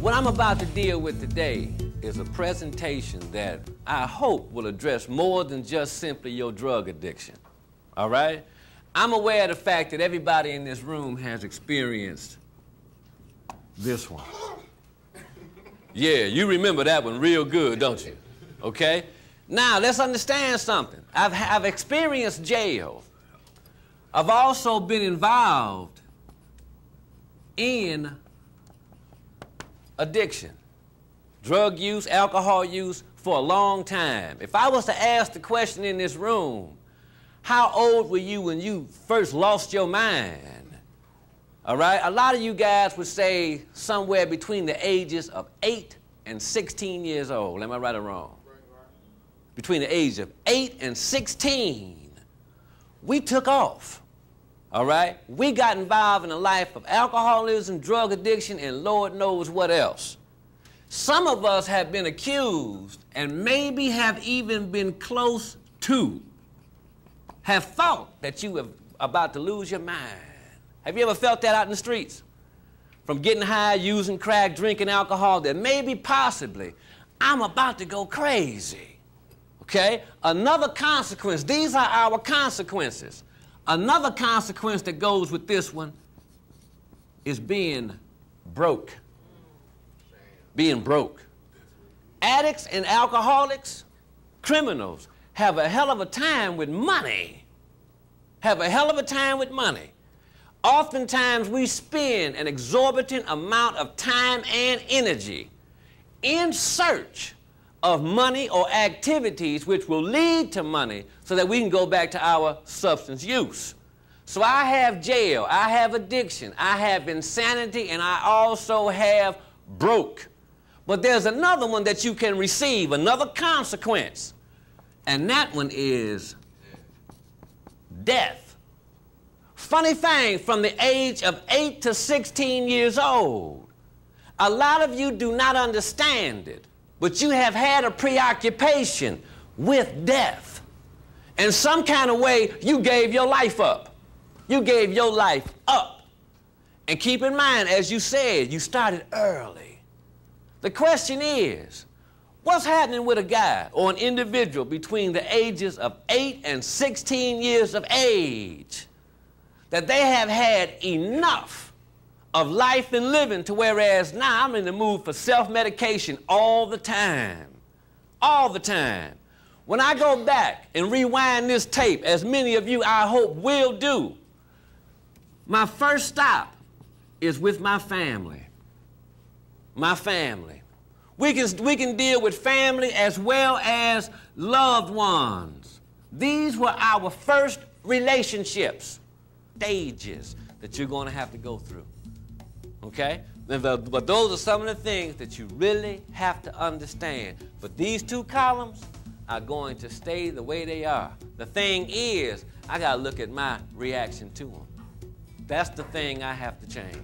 What I'm about to deal with today is a presentation that I hope will address more than just simply your drug addiction, all right? I'm aware of the fact that everybody in this room has experienced this one. Yeah, you remember that one real good, don't you? Okay? Now, let's understand something. I've experienced jail. I've also been involved in addiction, drug use, alcohol use for a long time. If I was to ask the question in this room, how old were you when you first lost your mind? All right? A lot of you guys would say somewhere between the ages of 8 and 16 years old. Am I right or wrong? Between the age of 8 and 16, we took off. All right? We got involved in a life of alcoholism, drug addiction, and Lord knows what else. Some of us have been accused and maybe have even been close to, have thought that you were about to lose your mind. Have you ever felt that out in the streets? From getting high, using crack, drinking alcohol, that maybe possibly I'm about to go crazy. Okay? Another consequence, these are our consequences. Another consequence that goes with this one is being broke. Being broke. Addicts and alcoholics, criminals, have a hell of a time with money. Have a hell of a time with money. Oftentimes we spend an exorbitant amount of time and energy in search of money or activities which will lead to money so that we can go back to our substance use. So I have jail, I have addiction, I have insanity, and I also have broke. But there's another one that you can receive, another consequence, and that one is death. Funny thing, from the age of 8 to 16 years old, a lot of you do not understand it, but you have had a preoccupation with death. In some kind of way, you gave your life up. You gave your life up. And keep in mind, as you said, you started early. The question is, what's happening with a guy or an individual between the ages of 8 and 16 years of age that they have had enough of life and living to whereas now I'm in the mood for self-medication all the time. All the time. When I go back and rewind this tape, as many of you I hope will do, my first stop is with my family. My family. We can deal with family as well as loved ones. These were our first relationships, stages that you're going to have to go through. Okay? But those are some of the things that you really have to understand. But these two columns are going to stay the way they are. The thing is, I got to look at my reaction to them. That's the thing I have to change.